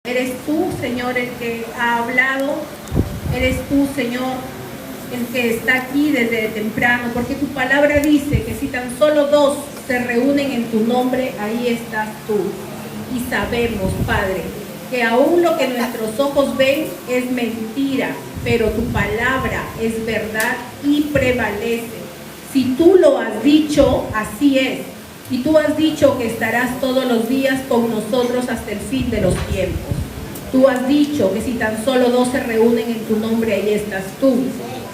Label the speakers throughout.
Speaker 1: Eres tú, Señor, el que ha hablado. Eres tú, Señor, el que está aquí desde temprano, porque tu palabra dice que si tan solo dos se reúnen en tu nombre, ahí estás tú. Y sabemos, Padre, que aún lo que nuestros ojos ven es mentira, pero tu palabra es verdad y prevalece. Si tú lo has dicho, así es. Y tú has dicho que estarás todos los días con nosotros hasta el fin de los tiempos. Tú has dicho que si tan solo dos se reúnen en tu nombre, ahí estás tú.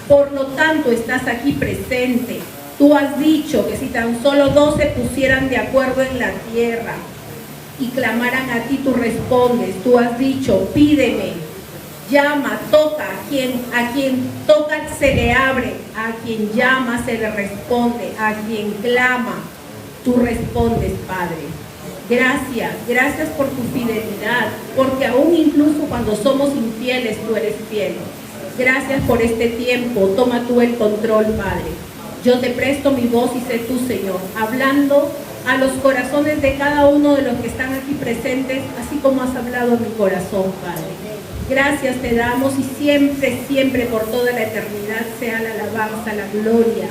Speaker 1: Por lo tanto, estás aquí presente. Tú has dicho que si tan solo dos se pusieran de acuerdo en la tierra y clamaran a ti, tú respondes. Tú has dicho, pídeme, llama, toca. A quien toca se le abre, a quien llama se le responde, a quien clama tú respondes, Padre. Gracias por tu fidelidad, porque aún incluso cuando somos infieles, tú eres fiel. Gracias por este tiempo, toma tú el control, Padre. Yo te presto mi voz y sé tú, Señor, hablando a los corazones de cada uno de los que están aquí presentes, así como has hablado en mi corazón, Padre. Gracias te damos y siempre por toda la eternidad sea la alabanza, la gloria,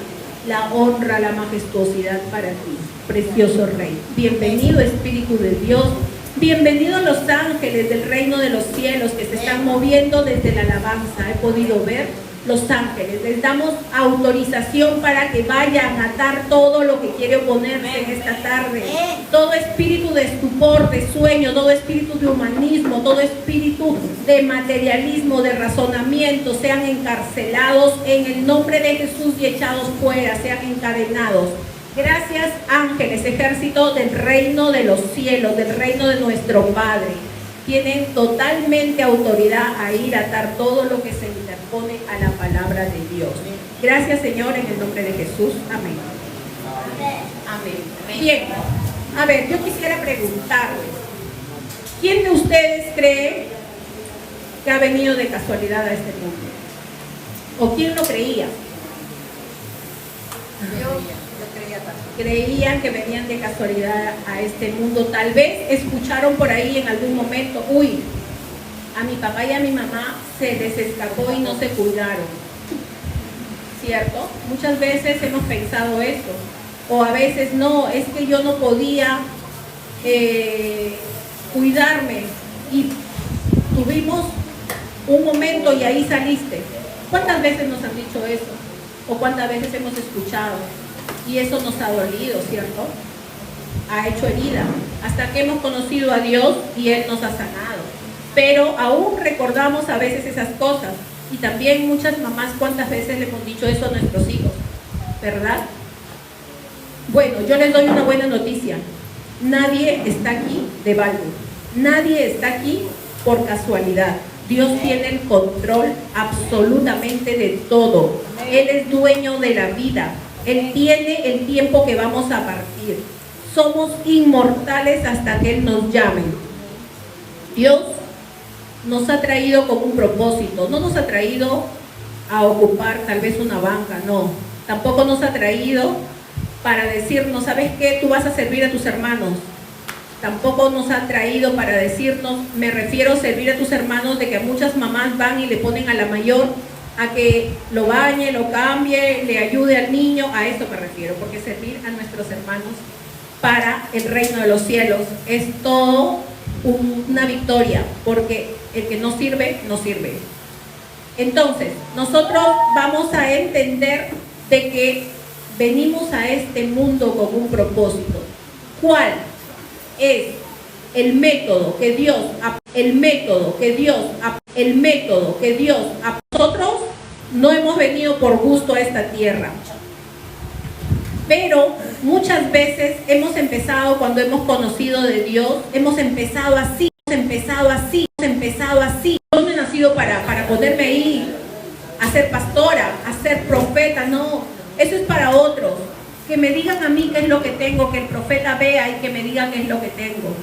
Speaker 1: la honra, la majestuosidad para ti, precioso Rey. Bienvenido Espíritu de Dios, bienvenidos los ángeles del reino de los cielos que se están moviendo desde la alabanza. He podido ver los ángeles, les damos autorización para que vayan a atar todo lo que quiere oponerse en esta tarde, todo espíritu de estupor, de sueño, todo espíritu de humanismo, todo espíritu de materialismo, de razonamiento, sean encarcelados en el nombre de Jesús y echados fuera, sean encadenados. Gracias ángeles, ejército del reino de los cielos, del reino de nuestro Padre. Tienen totalmente autoridad a ir a atar todo lo que se interpone a la palabra de Dios. Gracias, Señor, en el nombre de Jesús. Amén. Amén. Bien, a ver, yo quisiera preguntarles, ¿quién de ustedes cree que ha venido de casualidad a este mundo? ¿O quién lo creía? Creían que venían de casualidad a este mundo. Tal vez escucharon por ahí en algún momento, uy, a mi papá y a mi mamá se les escapó y no se cuidaron, ¿cierto? Muchas veces hemos pensado eso, o a veces no, es que yo no podía cuidarme y tuvimos un momento y ahí saliste. ¿Cuántas veces nos han dicho eso? ¿O cuántas veces hemos escuchado? Y eso nos ha dolido, ¿cierto? Ha hecho herida, hasta que hemos conocido a Dios y Él nos ha sanado. Pero aún recordamos a veces esas cosas. Y también muchas mamás, ¿cuántas veces le hemos dicho eso a nuestros hijos? ¿Verdad? Bueno, yo les doy una buena noticia. Nadie está aquí de balde. Nadie está aquí por casualidad. Dios tiene el control absolutamente de todo. Él es dueño de la vida. Él tiene el tiempo que vamos a partir. Somos inmortales hasta que Él nos llame. Dios nos ha traído con un propósito. No nos ha traído a ocupar tal vez una banca, no. Tampoco nos ha traído para decirnos, ¿sabes qué? Tú vas a servir a tus hermanos. Tampoco nos ha traído para decirnos, me refiero a servir a tus hermanos, de que muchas mamás van y le ponen a la mayor a que lo bañe, lo cambie, le ayude al niño. A eso me refiero, porque servir a nuestros hermanos para el reino de los cielos es todo una victoria, porque el que no sirve, no sirve. Entonces, nosotros vamos a entender de que venimos a este mundo con un propósito. ¿Cuál es el método que Dios a nosotros no hemos venido por gusto a esta tierra? Pero muchas veces hemos empezado, cuando hemos conocido de Dios, hemos empezado así. Yo no he nacido para ponerme ahí a ser pastora, a ser profeta, no. Eso es para otros. Que me digan a mí qué es lo que tengo, que el profeta vea y que me digan qué es lo que tengo.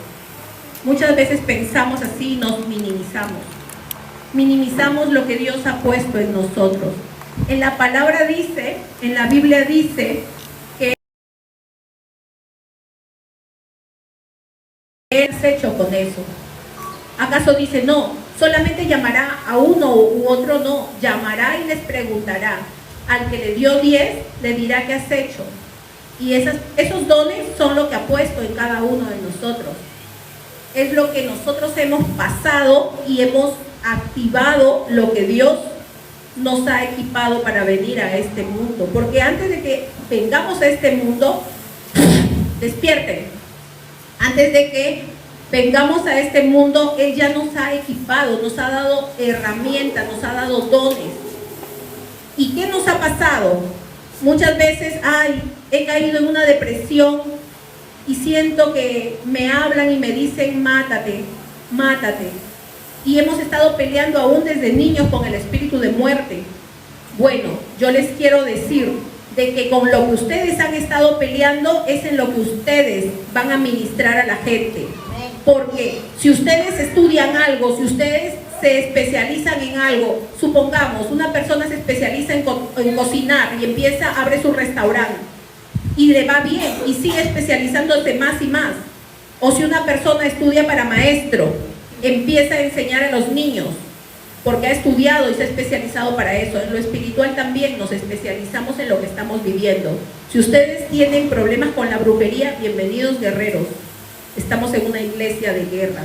Speaker 1: Muchas veces pensamos así y nos minimizamos. Minimizamos lo que Dios ha puesto en nosotros. En la palabra dice, en la Biblia dice que Él ha hecho con eso. ¿Acaso dice no? Solamente llamará a uno u otro, no. Llamará y les preguntará. Al que le dio 10, le dirá qué has hecho. Y esos dones son lo que ha puesto en cada uno de nosotros. Es lo que nosotros hemos pasado y hemos activado lo que Dios nos ha equipado para venir a este mundo. Porque antes de que vengamos a este mundo, despierten. Antes de que vengamos a este mundo, Él ya nos ha equipado, nos ha dado herramientas, nos ha dado dones. ¿Y qué nos ha pasado? Muchas veces, he caído en una depresión y siento que me hablan y me dicen, mátate, mátate. Y hemos estado peleando aún desde niños con el espíritu de muerte. Bueno, yo les quiero decir de que con lo que ustedes han estado peleando es en lo que ustedes van a ministrar a la gente. Porque si ustedes estudian algo, si ustedes se especializan en algo, supongamos, una persona se especializa en cocinar y abre su restaurante y le va bien y sigue especializándose más y más. O si una persona estudia para maestro, empieza a enseñar a los niños porque ha estudiado y se ha especializado para eso. En lo espiritual también nos especializamos en lo que estamos viviendo. Si ustedes tienen problemas con la brujería, bienvenidos guerreros. Estamos en una iglesia de guerra.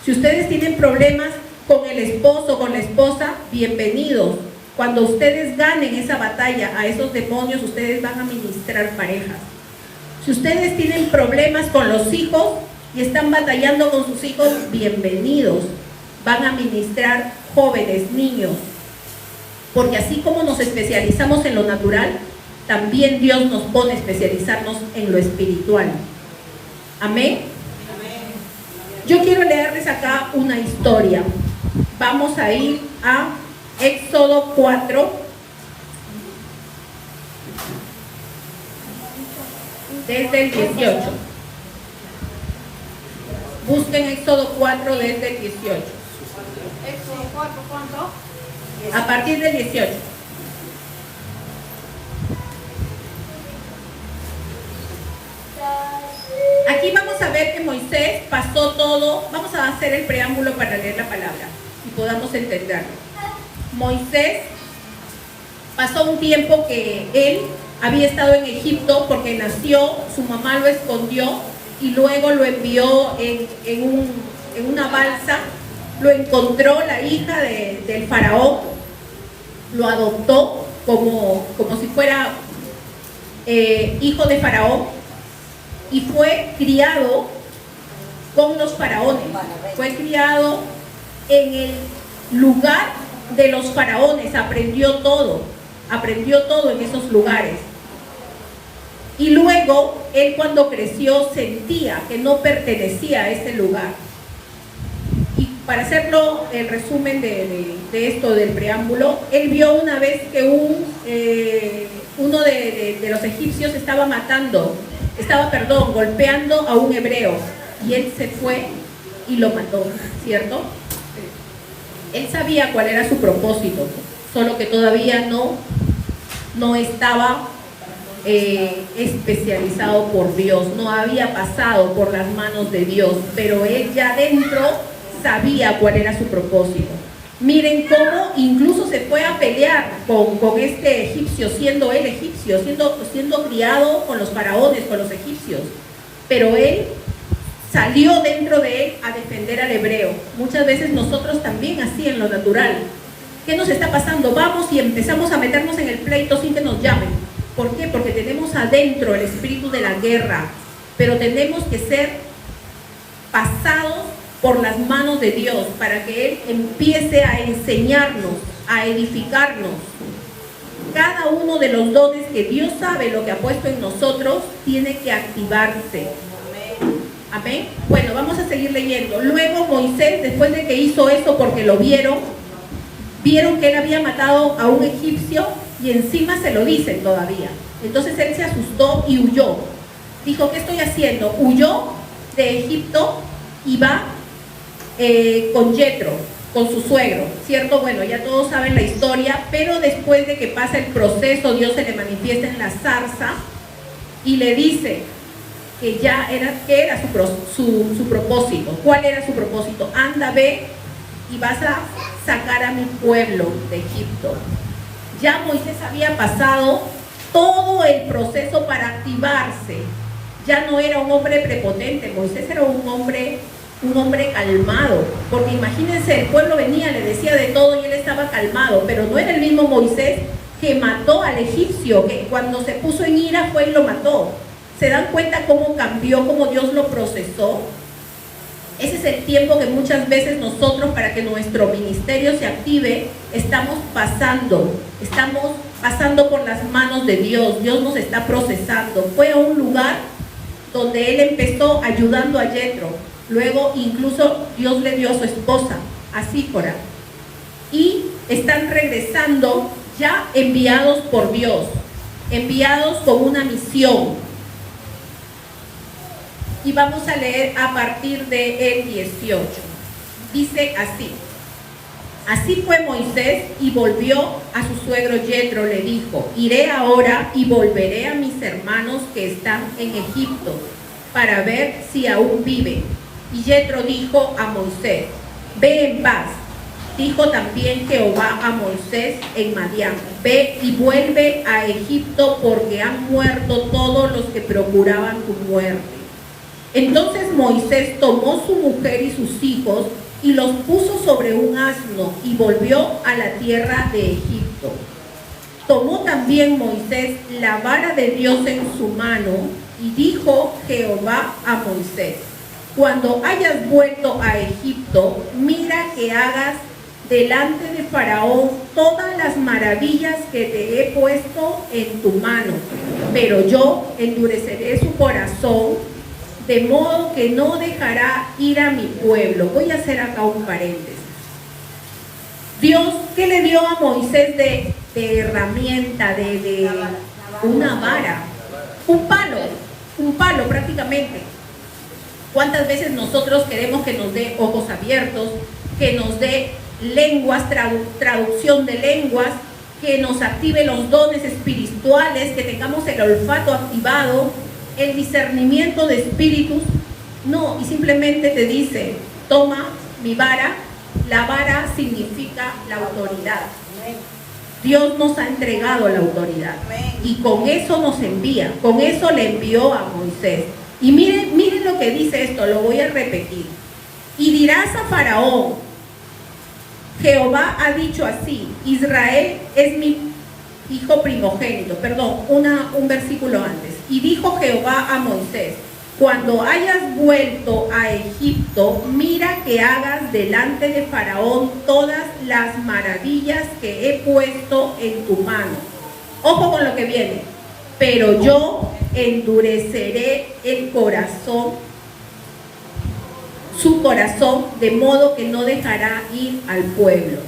Speaker 1: Si ustedes tienen problemas con el esposo, con la esposa, bienvenidos. Cuando ustedes ganen esa batalla a esos demonios, ustedes van a ministrar parejas. Si ustedes tienen problemas con los hijos y están batallando con sus hijos, bienvenidos. Van a ministrar jóvenes, niños. Porque así como nos especializamos en lo natural, también Dios nos pone a especializarnos en lo espiritual. Amén. Yo quiero leerles acá una historia. Vamos a ir a Éxodo 4, desde el 18. Busquen Éxodo 4 desde el 18.
Speaker 2: Éxodo 4, ¿cuánto?
Speaker 1: A partir del 18. Aquí vamos a ver que Moisés pasó todo. Vamos a hacer el preámbulo para leer la palabra y podamos entenderlo. Moisés pasó un tiempo que él había estado en Egipto porque nació, su mamá lo escondió y luego lo envió en una balsa. Lo encontró la hija del faraón, lo adoptó como si fuera hijo de faraón. Y fue criado con los faraones, fue criado en el lugar de los faraones, aprendió todo en esos lugares. Y luego, él cuando creció sentía que no pertenecía a ese lugar. Y para hacerlo el resumen de esto, del preámbulo, él vio una vez que uno de los egipcios estaba golpeando a un hebreo, y él se fue y lo mató, ¿cierto? Él sabía cuál era su propósito, solo que todavía no estaba especializado por Dios, no había pasado por las manos de Dios, pero él ya dentro sabía cuál era su propósito. Miren cómo incluso se fue a pelear con este egipcio, siendo él egipcio, siendo criado con los faraones, con los egipcios. Pero él salió dentro de él a defender al hebreo. Muchas veces nosotros también así en lo natural. ¿Qué nos está pasando? Vamos y empezamos a meternos en el pleito sin que nos llamen. ¿Por qué? Porque tenemos adentro el espíritu de la guerra. Pero tenemos que ser pasados por las manos de Dios, para que Él empiece a enseñarnos, a edificarnos. Cada uno de los dones que Dios sabe lo que ha puesto en nosotros, tiene que activarse. Amén. Bueno, vamos a seguir leyendo. Luego Moisés, después de que hizo eso, porque lo vieron que él había matado a un egipcio, y encima se lo dicen todavía. Entonces él se asustó y huyó. Dijo, ¿qué estoy haciendo? Huyó de Egipto y va con Yetro, con su suegro, ¿cierto? Bueno, ya todos saben la historia, pero después de que pasa el proceso, Dios se le manifiesta en la zarza y le dice, que que era su propósito. ¿Cuál era su propósito? Anda, ve y vas a sacar a mi pueblo de Egipto. Ya Moisés había pasado todo el proceso para activarse. Ya no era un hombre prepotente, Moisés era un hombre calmado, porque imagínense, el pueblo venía, le decía de todo y él estaba calmado, pero no era el mismo Moisés que mató al egipcio, que cuando se puso en ira fue y lo mató. ¿Se dan cuenta cómo cambió, cómo Dios lo procesó? Ese es el tiempo que muchas veces nosotros, para que nuestro ministerio se active, estamos pasando por las manos de Dios. Dios nos está procesando. Fue a un lugar donde él empezó ayudando a Yetro. Luego incluso Dios le dio a su esposa, a Sífora. Y están regresando ya enviados por Dios, enviados con una misión. Y vamos a leer a partir del 18. Dice así: así fue Moisés y volvió a su suegro Yetro, le dijo: iré ahora y volveré a mis hermanos que están en Egipto para ver si aún viven. Y Yetro dijo a Moisés: ve en paz. Dijo también Jehová a Moisés en Madián: ve y vuelve a Egipto, porque han muerto todos los que procuraban tu muerte. Entonces Moisés tomó su mujer y sus hijos y los puso sobre un asno y volvió a la tierra de Egipto. Tomó también Moisés la vara de Dios en su mano y dijo Jehová a Moisés: cuando hayas vuelto a Egipto, mira que hagas delante de Faraón todas las maravillas que te he puesto en tu mano, pero yo endureceré su corazón, de modo que no dejará ir a mi pueblo. Voy a hacer acá un paréntesis. Dios, ¿qué le dio a Moisés de herramienta, de una vara? Un palo prácticamente. ¿Cuántas veces nosotros queremos que nos dé ojos abiertos, que nos dé lenguas, traducción de lenguas, que nos active los dones espirituales, que tengamos el olfato activado, el discernimiento de espíritus? No, y simplemente te dice: toma mi vara. La vara significa la autoridad. Dios nos ha entregado la autoridad y con eso nos envía, con eso le envió a Moisés. Y miren lo que dice esto, lo voy a repetir. Y dirás a Faraón: Jehová ha dicho así: Israel es mi hijo primogénito. Perdón, un versículo antes. Y dijo Jehová a Moisés: cuando hayas vuelto a Egipto, mira que hagas delante de Faraón todas las maravillas que he puesto en tu mano. Ojo con lo que viene. Pero yo endureceré el corazón, su corazón, de modo que no dejará ir al pueblo.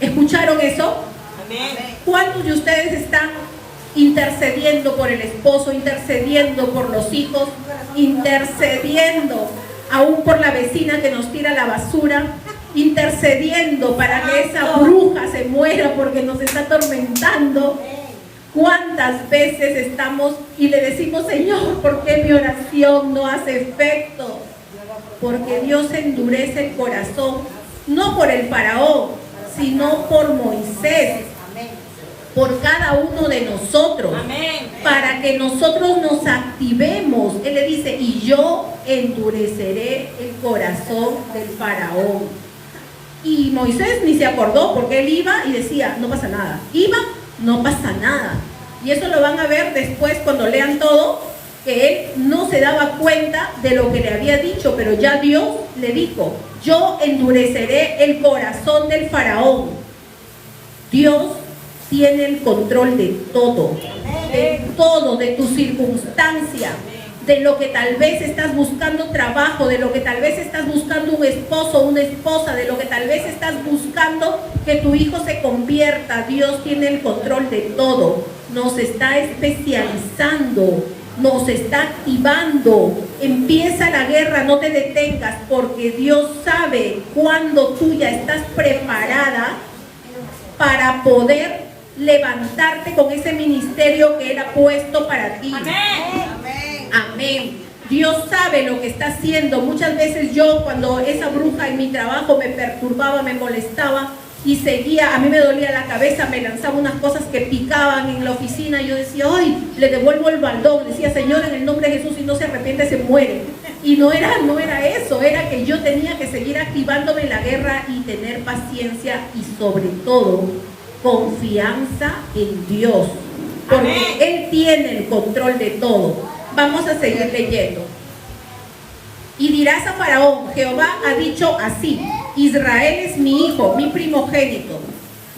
Speaker 1: ¿Escucharon eso? Amén. ¿Cuántos de ustedes están intercediendo por el esposo, intercediendo por los hijos, intercediendo aún por la vecina que nos tira la basura, intercediendo para que esa bruja se muera porque nos está atormentando? ¿Cuántas veces estamos y le decimos: Señor, ¿por qué mi oración no hace efecto? Porque Dios endurece el corazón, no por el faraón, sino por Moisés, por cada uno de nosotros. Amén. Para que nosotros nos activemos. Él le dice: y yo endureceré el corazón del faraón. Y Moisés ni se acordó, porque él iba y decía: no pasa nada. Iba, no pasa nada. Y eso lo van a ver después cuando lean todo, que él no se daba cuenta de lo que le había dicho, pero ya Dios le dijo: yo endureceré el corazón del faraón. Dios tiene el control de todo, de tu circunstancia, de lo que tal vez estás buscando trabajo, de lo que tal vez estás buscando un esposo, una esposa, de lo que tal vez estás buscando que tu hijo se convierta. Dios tiene el control de todo, nos está especializando, nos está activando. Empieza la guerra, no te detengas, porque Dios sabe cuándo tú ya estás preparada para poder levantarte con ese ministerio que Él ha puesto para ti. Amén. Amén. Dios sabe lo que está haciendo. Muchas veces yo, cuando esa bruja en mi trabajo me perturbaba, me molestaba y seguía, a mí me dolía la cabeza, me lanzaba unas cosas que picaban en la oficina, yo decía, ¡ay! Le devuelvo el baldón, decía, Señor, en el nombre de Jesús, si no se arrepiente, se muere. Y no era eso, era que yo tenía que seguir activándome en la guerra y tener paciencia y sobre todo, confianza en Dios, porque Él tiene el control de todo. Vamos a seguir leyendo. Y dirás a Faraón, Jehová ha dicho así, Israel es mi hijo, mi primogénito.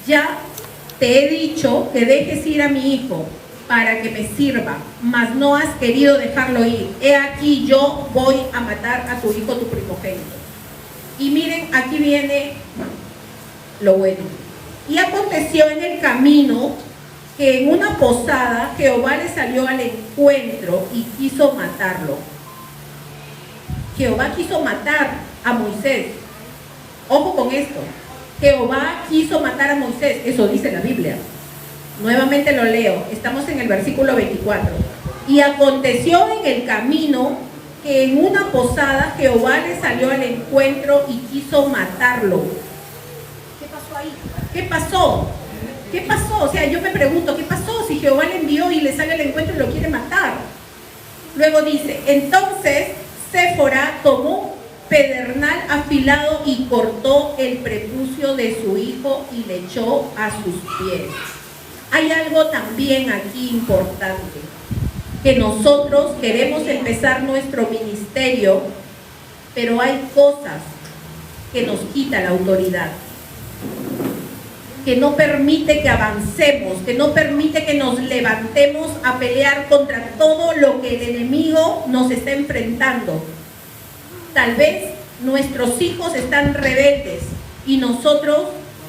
Speaker 1: Ya te he dicho que dejes ir a mi hijo para que me sirva, mas no has querido dejarlo ir. He aquí yo voy a matar a tu hijo, tu primogénito. Y miren, aquí viene lo bueno. Y aconteció en el camino que en una posada Jehová le salió al encuentro y quiso matarlo. Jehová quiso matar a Moisés. Ojo con esto. Jehová quiso matar a Moisés. Eso dice la Biblia. Nuevamente lo leo. Estamos en el versículo 24. Y aconteció en el camino que en una posada Jehová le salió al encuentro y quiso matarlo. ¿Qué pasó ahí? ¿Qué pasó? ¿Qué pasó? O sea, yo me pregunto, ¿qué pasó si Jehová le envió y le sale al encuentro y lo quiere matar? Luego dice, entonces Séfora tomó pedernal afilado y cortó el prepucio de su hijo y le echó a sus pies. Hay algo también aquí importante, que nosotros queremos empezar nuestro ministerio, pero hay cosas que nos quita la autoridad, que no permite que avancemos, que no permite que nos levantemos a pelear contra todo lo que el enemigo nos está enfrentando. Tal vez nuestros hijos están rebeldes y nosotros,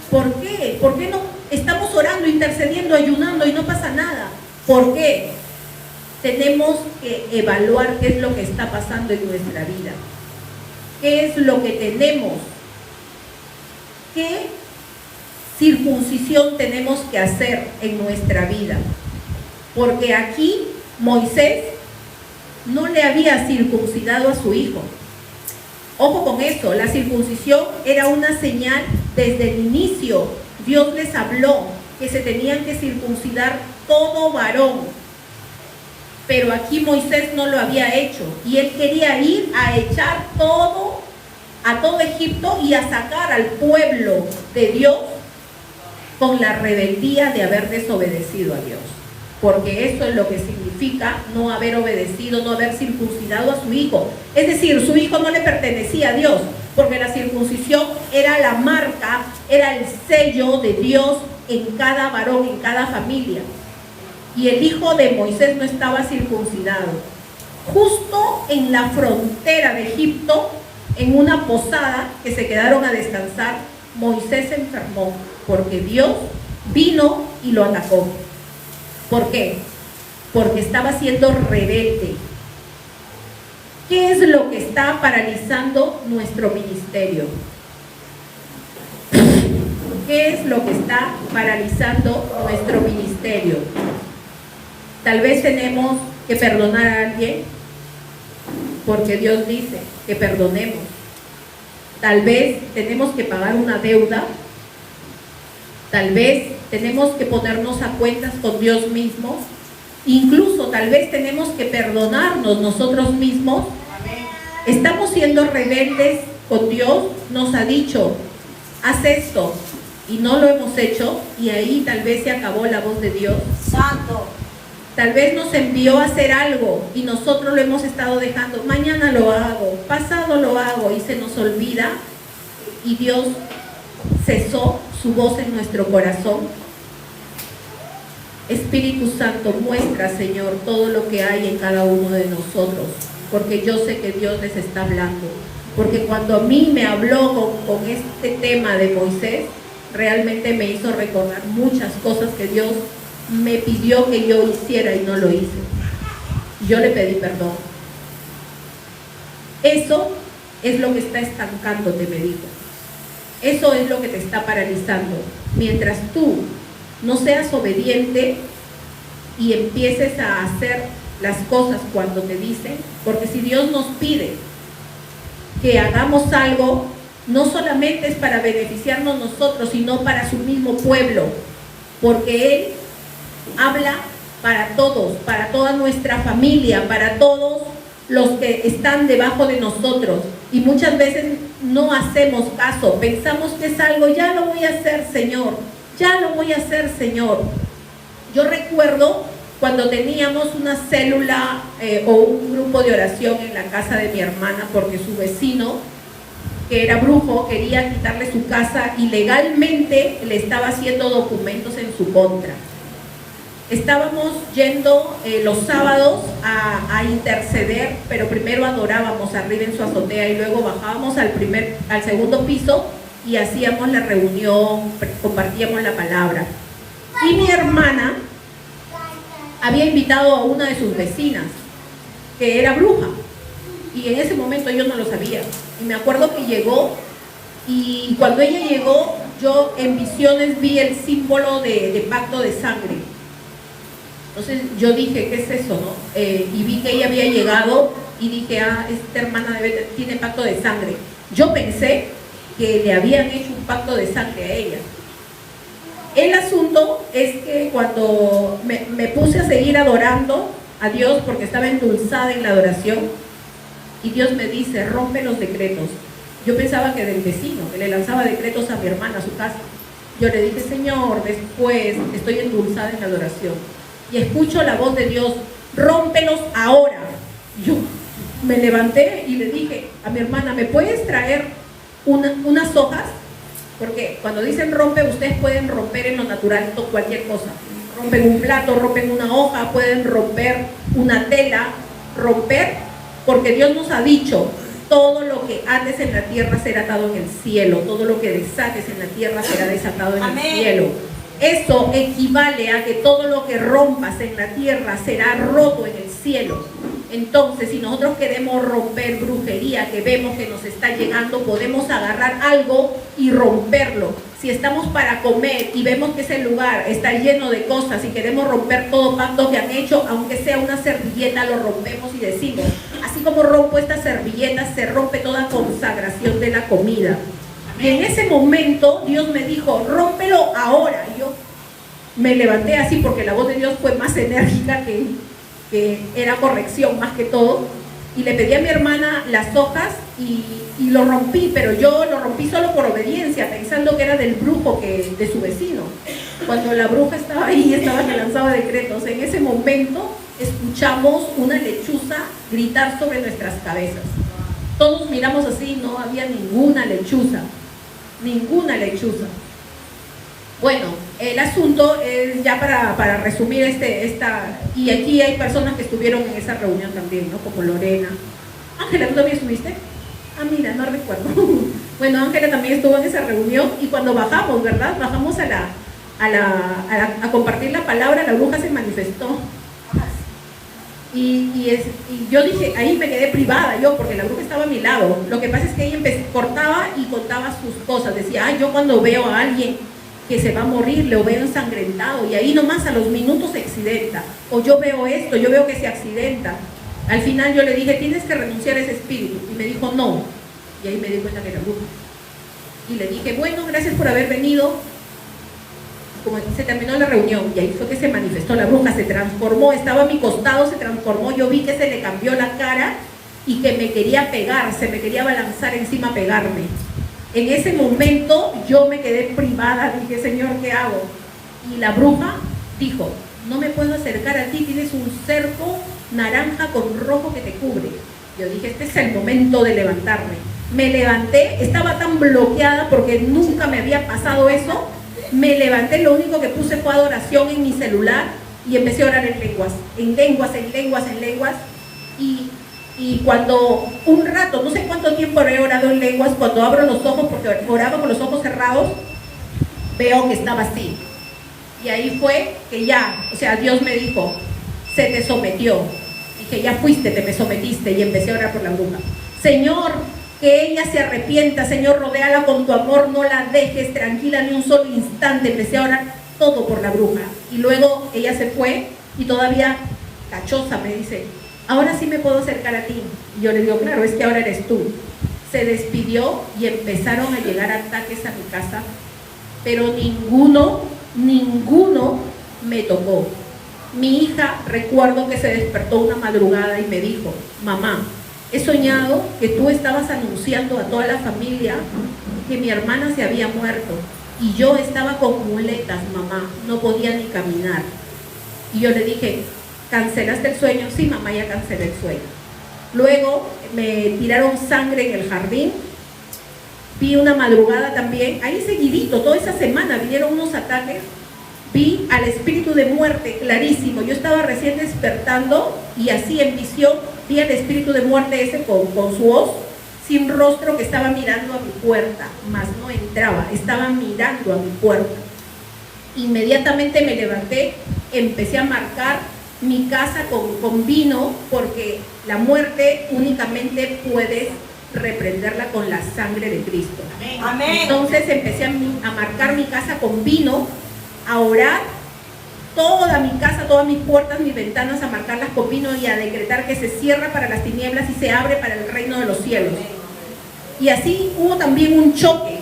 Speaker 1: ¿por qué? ¿Por qué no estamos orando, intercediendo, ayunando y no pasa nada? ¿Por qué? Tenemos que evaluar qué es lo que está pasando en nuestra vida. ¿Qué es lo que tenemos? ¿Qué circuncisión tenemos que hacer en nuestra vida? Porque aquí Moisés no le había circuncidado a su hijo. Ojo con esto, la circuncisión era una señal desde el inicio. Dios les habló que se tenían que circuncidar todo varón, pero aquí Moisés no lo había hecho y él quería ir a echar a todo Egipto y a sacar al pueblo de Dios con la rebeldía de haber desobedecido a Dios, porque eso es lo que significa no haber obedecido, no haber circuncidado a su hijo. Es decir, su hijo no le pertenecía a Dios, porque la circuncisión era la marca, era el sello de Dios en cada varón, en cada familia. Y el hijo de Moisés no estaba circuncidado. Justo en la frontera de Egipto, en una posada que se quedaron a descansar, Moisés se enfermó, porque Dios vino y lo atacó. ¿Por qué? Porque estaba siendo rebelde. ¿Qué es lo que está paralizando nuestro ministerio? ¿Qué es lo que está paralizando nuestro ministerio? Tal vez tenemos que perdonar a alguien, porque Dios dice que perdonemos. Tal vez tenemos que pagar una deuda. Tal vez tenemos que ponernos a cuentas con Dios mismo. Incluso tal vez tenemos que perdonarnos nosotros mismos. Estamos siendo rebeldes con Dios. Nos ha dicho, haz esto, y no lo hemos hecho, y ahí tal vez se acabó la voz de Dios.
Speaker 2: Santo.
Speaker 1: Tal vez nos envió a hacer algo y nosotros lo hemos estado dejando. Mañana lo hago, pasado lo hago, y se nos olvida, y Dios cesó su voz en nuestro corazón. Espíritu Santo, muestra, Señor, todo lo que hay en cada uno de nosotros, porque yo sé que Dios les está hablando. Porque cuando a mí me habló con este tema de Moisés, realmente me hizo recordar muchas cosas que Dios me pidió que yo hiciera y no lo hice. Yo le pedí perdón. Eso es lo que está estancándote, me dijo. Eso es lo que te está paralizando. Mientras tú no seas obediente y empieces a hacer las cosas cuando te dicen, porque si Dios nos pide que hagamos algo, no solamente es para beneficiarnos nosotros, sino para su mismo pueblo, porque Él habla para todos, para toda nuestra familia, para todos los que están debajo de nosotros, y muchas veces no hacemos caso, pensamos que es algo, ya lo voy a hacer, Señor, ya lo voy a hacer, Señor. Yo recuerdo cuando teníamos una célula o un grupo de oración en la casa de mi hermana, porque su vecino, que era brujo, quería quitarle su casa y legalmente le estaba haciendo documentos en su contra. Estábamos yendo los sábados a interceder, pero primero adorábamos arriba en su azotea y luego bajábamos al segundo piso y hacíamos la reunión, compartíamos la palabra. Y mi hermana había invitado a una de sus vecinas, que era bruja, y en ese momento yo no lo sabía. Y me acuerdo que llegó, y cuando ella llegó, yo en visiones vi el símbolo de pacto de sangre. Entonces yo dije, ¿qué es eso, no? Y vi que ella había llegado y dije, esta hermana tiene pacto de sangre. Yo pensé que le habían hecho un pacto de sangre a ella. El asunto es que cuando me puse a seguir adorando a Dios, porque estaba endulzada en la adoración, y Dios me dice, rompe los decretos. Yo pensaba que del vecino, que le lanzaba decretos a mi hermana, a su casa. Yo le dije, Señor, después estoy endulzada en la adoración y escucho la voz de Dios, rómpelos ahora. Yo me levanté y le dije a mi hermana, ¿me puedes traer unas hojas? Porque cuando dicen rompe, ustedes pueden romper en lo natural cualquier cosa. Rompen un plato, rompen una hoja, pueden romper una tela, romper, porque Dios nos ha dicho, todo lo que ates en la tierra será atado en el cielo, todo lo que desates en la tierra será desatado en el cielo. Eso equivale a que todo lo que rompas en la tierra será roto en el cielo. Entonces, si nosotros queremos romper brujería que vemos que nos está llegando, podemos agarrar algo y romperlo. Si estamos para comer y vemos que ese lugar está lleno de cosas y queremos romper todo pacto que han hecho, aunque sea una servilleta, lo rompemos y decimos, así como rompo esta servilleta, se rompe toda consagración de la comida. Y en ese momento Dios me dijo, rómpelo ahora. Y yo me levanté así porque la voz de Dios fue más enérgica que era corrección más que todo, y le pedí a mi hermana las hojas y lo rompí, pero yo lo rompí solo por obediencia, pensando que era del brujo, de su vecino. Cuando la bruja estaba ahí, estaba que lanzaba decretos, en ese momento escuchamos una lechuza gritar sobre nuestras cabezas. Todos miramos así, no había ninguna lechuza. Bueno, el asunto es ya para resumir y aquí hay personas que estuvieron en esa reunión también, ¿no? Como Lorena. Ángela, ¿tú también estuviste? Mira, no recuerdo. Bueno, Ángela también estuvo en esa reunión y cuando bajamos, ¿verdad? Bajamos a compartir la palabra, la bruja se manifestó. Y yo dije, ahí me quedé privada yo, porque la bruja estaba a mi lado. Lo que pasa es que ella cortaba y contaba sus cosas. Decía, yo cuando veo a alguien que se va a morir, lo veo ensangrentado y ahí nomás a los minutos se accidenta, o yo veo esto, yo veo que se accidenta. Al final yo le dije, tienes que renunciar a ese espíritu, y me dijo no, y ahí me di cuenta que era bruja. Y le dije, bueno, gracias por haber venido. Como se terminó la reunión y ahí fue que se manifestó la bruja, se transformó, estaba a mi costado, se transformó, yo vi que se le cambió la cara y que me quería pegar, se me quería abalanzar encima a pegarme. En ese momento yo me quedé privada, dije, Señor, ¿qué hago? Y la bruja dijo, no me puedo acercar a ti, tienes un cerco naranja con rojo que te cubre. Yo dije, este es el momento de levantarme. Me levanté, estaba tan bloqueada porque nunca me había pasado eso. Me levanté, lo único que puse fue adoración en mi celular y empecé a orar en lenguas. Y cuando un rato, no sé cuánto tiempo he orado en lenguas, cuando abro los ojos, porque oraba con los ojos cerrados, veo que estaba así. Y ahí fue que ya, o sea, Dios me dijo, se te sometió. Dije, ya fuiste, te me sometiste, y empecé a orar por la bruja. Señor, que ella se arrepienta, Señor, rodéala con tu amor, no la dejes tranquila ni un solo instante. Empecé a orar todo por la bruja. Y luego ella se fue y todavía cachosa, me dice, ahora sí me puedo acercar a ti. Y yo le digo, claro, es que ahora eres tú. Se despidió y empezaron a llegar ataques a mi casa, pero ninguno me tocó. Mi hija, recuerdo que se despertó una madrugada y me dijo, mamá, he soñado que tú estabas anunciando a toda la familia que mi hermana se había muerto y yo estaba con muletas, mamá, no podía ni caminar. Y yo le dije, ¿cancelaste el sueño? Sí, mamá, ya cancelé el sueño. Luego me tiraron sangre en el jardín. Vi una madrugada también, ahí seguidito, toda esa semana vinieron unos ataques. Vi al espíritu de muerte clarísimo. Yo estaba recién despertando y así en visión vi al espíritu de muerte ese con su hoz, sin rostro, que estaba mirando a mi puerta, mas no entraba, estaba mirando a mi puerta. Inmediatamente me levanté, empecé a marcar mi casa con vino, porque la muerte únicamente puedes reprenderla con la sangre de Cristo.
Speaker 2: Amén.
Speaker 1: Entonces empecé a marcar mi casa con vino, a orar, toda mi casa, todas mis puertas, mis ventanas, a marcarlas con vino y a decretar que se cierra para las tinieblas y se abre para el reino de los cielos. Y así hubo también un choque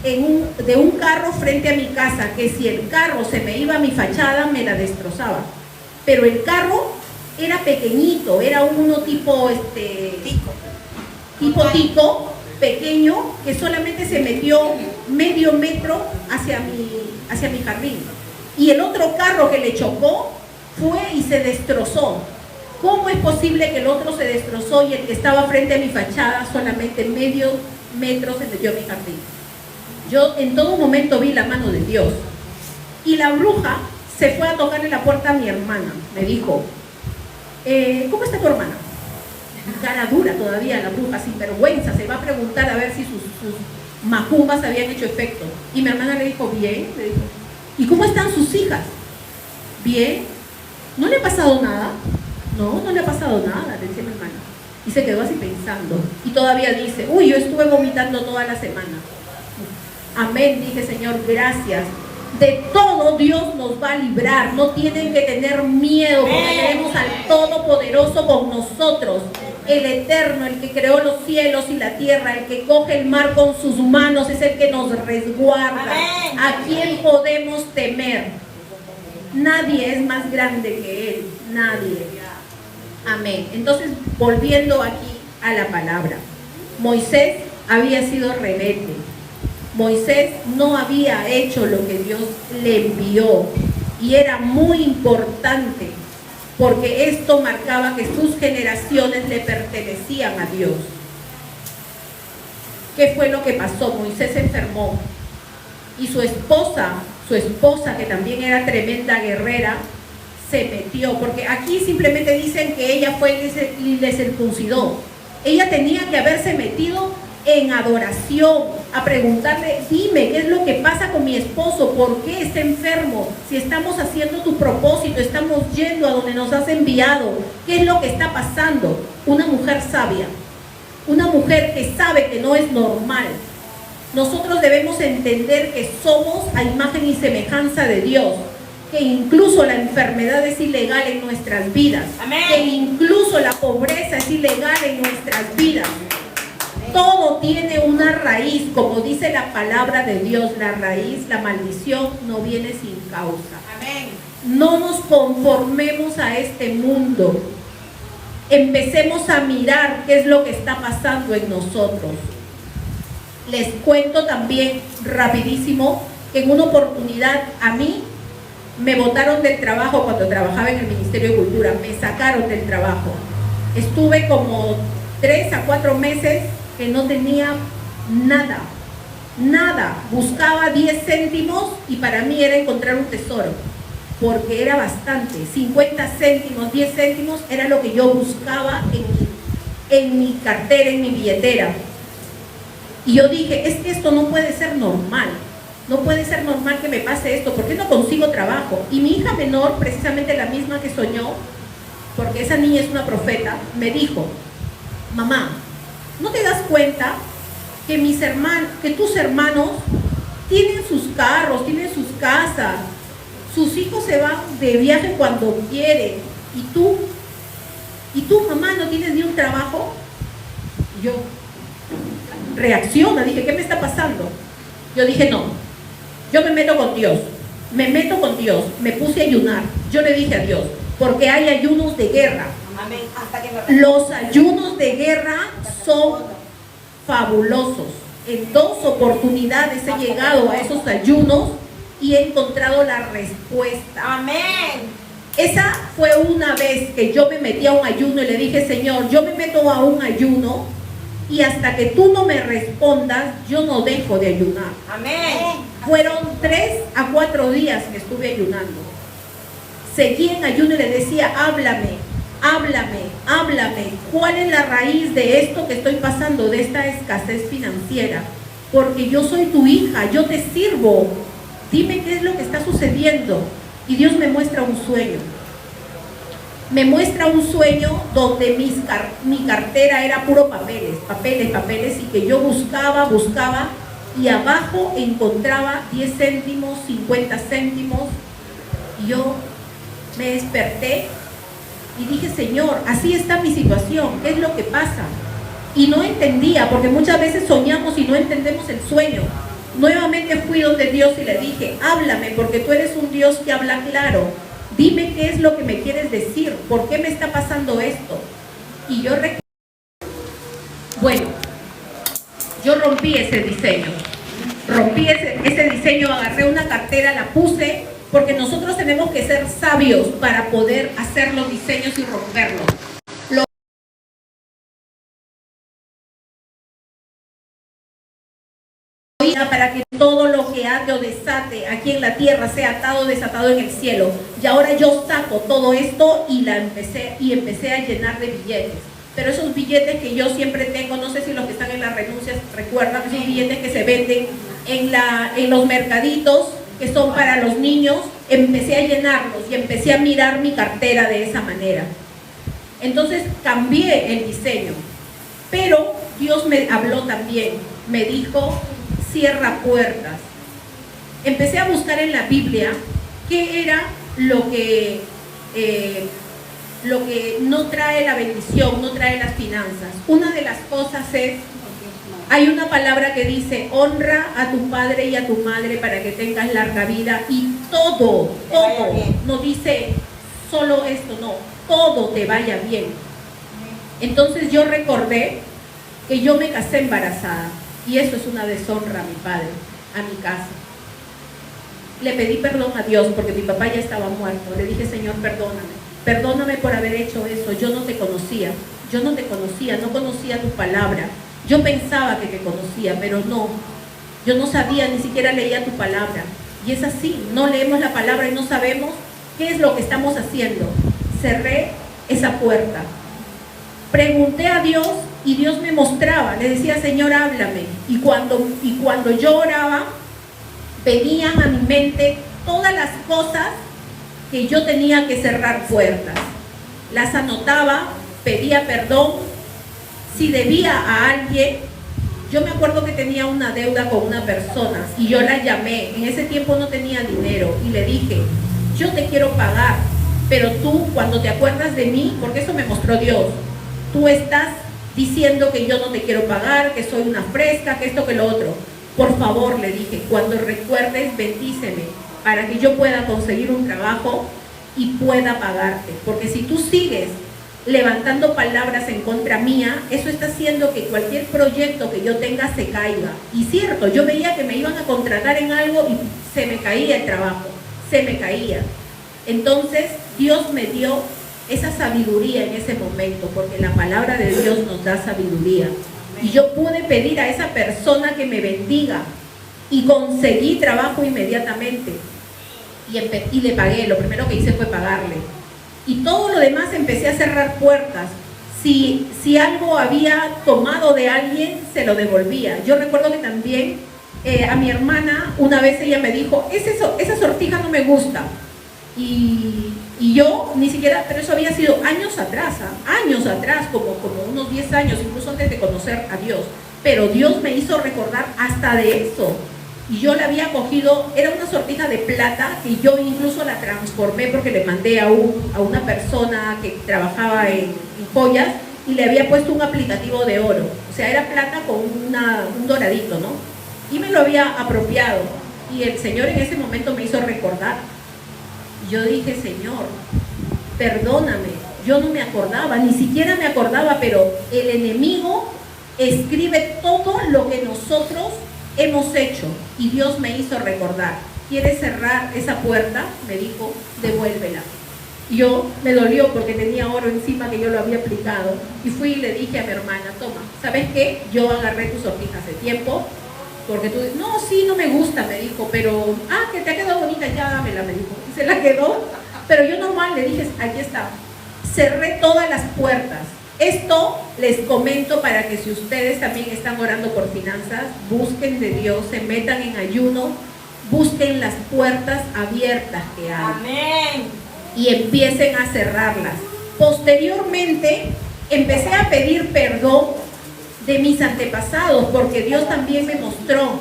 Speaker 1: de un carro frente a mi casa, que si el carro se me iba a mi fachada, me la destrozaba. Pero el carro era pequeñito, era uno tipo tico, pequeño, que solamente se metió medio metro hacia mi jardín. Y el otro carro que le chocó fue y se destrozó. ¿Cómo es posible que el otro se destrozó y el que estaba frente a mi fachada solamente medio metro se metió a mi jardín? Yo en todo momento vi la mano de Dios. Y la bruja se fue a tocarle la puerta a mi hermana. Me dijo, ¿cómo está tu hermana? Cara dura todavía la bruja, sin vergüenza, se va a preguntar a ver si sus macumbas habían hecho efecto. Y mi hermana le dijo, bien, le dijo, ¿y cómo están sus hijas? Bien, ¿no le ha pasado nada? No le ha pasado nada, le decía mi hermana. Y se quedó así pensando. Y todavía dice, uy, yo estuve vomitando toda la semana. Amén, dije, Señor, gracias. De todo Dios nos va a librar. No tienen que tener miedo, porque tenemos al Todopoderoso con nosotros, el Eterno, el que creó los cielos y la tierra, el que coge el mar con sus manos, es el que nos resguarda.
Speaker 2: Amén.
Speaker 1: ¿A quién podemos temer? Nadie es más grande que Él, nadie. Amén. Entonces, volviendo aquí a la palabra, Moisés había sido rebelde. Moisés no había hecho lo que Dios le envió, y era muy importante porque esto marcaba que sus generaciones le pertenecían a Dios. ¿Qué fue lo que pasó? Moisés se enfermó y su esposa, que también era tremenda guerrera, se metió, porque aquí simplemente dicen que ella fue y le circuncidó. Ella tenía que haberse metido en adoración, a preguntarle, dime, ¿qué es lo que pasa con mi esposo? ¿Por qué está enfermo? Si estamos haciendo tu propósito, estamos yendo a donde nos has enviado, ¿qué es lo que está pasando? Una mujer sabia, una mujer que sabe que no es normal. Nosotros debemos entender que somos a imagen y semejanza de Dios, que incluso la enfermedad es ilegal en nuestras vidas. Amén. Que incluso la pobreza es ilegal en nuestras vidas. Todo tiene una raíz, como dice la palabra de Dios, la raíz, la maldición no viene sin causa. Amén. No nos conformemos a este mundo. Empecemos a mirar qué es lo que está pasando en nosotros. Les cuento también rapidísimo que en una oportunidad a mí me botaron del trabajo cuando trabajaba en el Ministerio de Cultura. Me sacaron del trabajo. Estuve como 3 a 4 meses que no tenía nada. Buscaba 10 céntimos y para mí era encontrar un tesoro, porque era bastante. 50 céntimos, 10 céntimos era lo que yo buscaba en mi cartera, en mi billetera. Y yo dije, es que esto no puede ser normal. No puede ser normal que me pase esto. ¿Por qué no consigo trabajo? Y mi hija menor, precisamente la misma que soñó, porque esa niña es una profeta, me dijo, mamá, ¿no te das cuenta que tus hermanos tienen sus carros, tienen sus casas, sus hijos se van de viaje cuando quieren. ¿Y tú, mamá, no tienes ni un trabajo? Y yo reacciona, dije, ¿qué me está pasando? Yo dije, no, yo me meto con Dios, me puse a ayunar. Yo le dije a Dios, porque hay ayunos de guerra.
Speaker 2: Amén. Hasta que me...
Speaker 1: Los ayunos de guerra son fabulosos. En 2 oportunidades he llegado a esos ayunos y he encontrado la respuesta.
Speaker 2: Amén.
Speaker 1: Esa fue una vez que yo me metí a un ayuno y le dije, Señor, yo me meto a un ayuno y hasta que tú no me respondas, yo no dejo de ayunar.
Speaker 2: Amén.
Speaker 1: Fueron 3 a 4 días que estuve ayunando. Seguí en ayuno y le decía, háblame. ¿Cuál es la raíz de esto que estoy pasando, de esta escasez financiera? Porque yo soy tu hija, yo te sirvo. Dime qué es lo que está sucediendo. Y Dios me muestra un sueño. Me muestra un sueño donde mi cartera era puro papeles, y que yo buscaba, y abajo encontraba 10 céntimos, 50 céntimos. Y yo me desperté y dije, Señor, así está mi situación, ¿qué es lo que pasa? Y no entendía, porque muchas veces soñamos y no entendemos el sueño. Nuevamente fui donde Dios y le dije, háblame, porque tú eres un Dios que habla claro. Dime qué es lo que me quieres decir, ¿por qué me está pasando esto? Y yo rompí ese diseño. Rompí ese diseño, agarré una cartera, la puse, porque nosotros tenemos que ser sabios para poder hacer los diseños y romperlos. Para que todo lo que ate o desate aquí en la tierra sea atado o desatado en el cielo. Y ahora yo saco todo esto y empecé a llenar de billetes. Pero esos billetes que yo siempre tengo, no sé si los que están en las renuncias recuerdan, esos billetes que se venden en los mercaditos, que son para los niños, empecé a llenarlos y empecé a mirar mi cartera de esa manera. Entonces cambié el diseño, pero Dios me habló también, me dijo, cierra puertas. Empecé a buscar en la Biblia qué era lo que no trae la bendición, no trae las finanzas. Una de las cosas es, hay una palabra que dice, honra a tu padre y a tu madre para que tengas larga vida, y todo, no dice solo esto, no, todo te vaya bien. Entonces yo recordé que yo me casé embarazada, y eso es una deshonra a mi padre, a mi casa. Le pedí perdón a Dios porque mi papá ya estaba muerto. Le dije, Señor, perdóname por haber hecho eso. Yo no te conocía, no conocía tu palabra. Yo pensaba que te conocía, pero no. Yo no sabía, ni siquiera leía tu palabra. Y es así, no leemos la palabra y no sabemos qué es lo que estamos haciendo. Cerré esa puerta. Pregunté a Dios y Dios me mostraba, le decía, Señor, háblame. Y cuando yo oraba, venían a mi mente todas las cosas que yo tenía que cerrar puertas. Las anotaba, pedía perdón. Si debía a alguien, yo me acuerdo que tenía una deuda con una persona y yo la llamé. En ese tiempo no tenía dinero y le dije, yo te quiero pagar, pero tú, cuando te acuerdas de mí, porque eso me mostró Dios, tú estás diciendo que yo no te quiero pagar, que soy una fresca, que esto, que lo otro. Por favor, le dije, cuando recuerdes, bendíceme para que yo pueda conseguir un trabajo y pueda pagarte. Porque si tú sigues levantando palabras en contra mía, eso está haciendo que cualquier proyecto que yo tenga se caiga. Y cierto, yo veía que me iban a contratar en algo y se me caía el trabajo, se me caía. Entonces, Dios me dio esa sabiduría en ese momento, porque la palabra de Dios nos da sabiduría. Y yo pude pedir a esa persona que me bendiga y conseguí trabajo inmediatamente y le pagué. Lo primero que hice fue pagarle, y todo lo demás empecé a cerrar puertas. Si algo había tomado de alguien, se lo devolvía. Yo recuerdo que también a mi hermana una vez ella me dijo, esa sortija no me gusta, y yo ni siquiera, pero eso había sido años atrás, como unos 10 años, incluso antes de conocer a Dios. Pero Dios me hizo recordar hasta de eso. y yo la había cogido, era una sortija de plata y yo incluso la transformé porque le mandé a una persona que trabajaba en joyas y le había puesto un aplicativo de oro, o sea, era plata con un doradito, ¿no? Y me lo había apropiado y el Señor en ese momento me hizo recordar. Yo dije, Señor, perdóname, yo no me acordaba, ni siquiera me acordaba, pero el enemigo escribe todo lo que nosotros hemos hecho y Dios me hizo recordar. ¿Quieres cerrar esa puerta? Me dijo, devuélvela. Yo me dolió porque tenía oro encima que yo lo había aplicado y fui y le dije a mi hermana, toma, ¿sabes qué? Yo agarré tus sortijas hace tiempo porque tú, no, sí, no me gusta, me dijo, pero, que te ha quedado bonita, ya dámela, me dijo. Y se la quedó, pero yo normal le dije, aquí está. Cerré todas las puertas. Esto les comento para que si ustedes también están orando por finanzas, busquen de Dios, se metan en ayuno, busquen las puertas abiertas que hay.
Speaker 2: Amén.
Speaker 1: Y empiecen a cerrarlas. Posteriormente, empecé a pedir perdón de mis antepasados, porque Dios también me mostró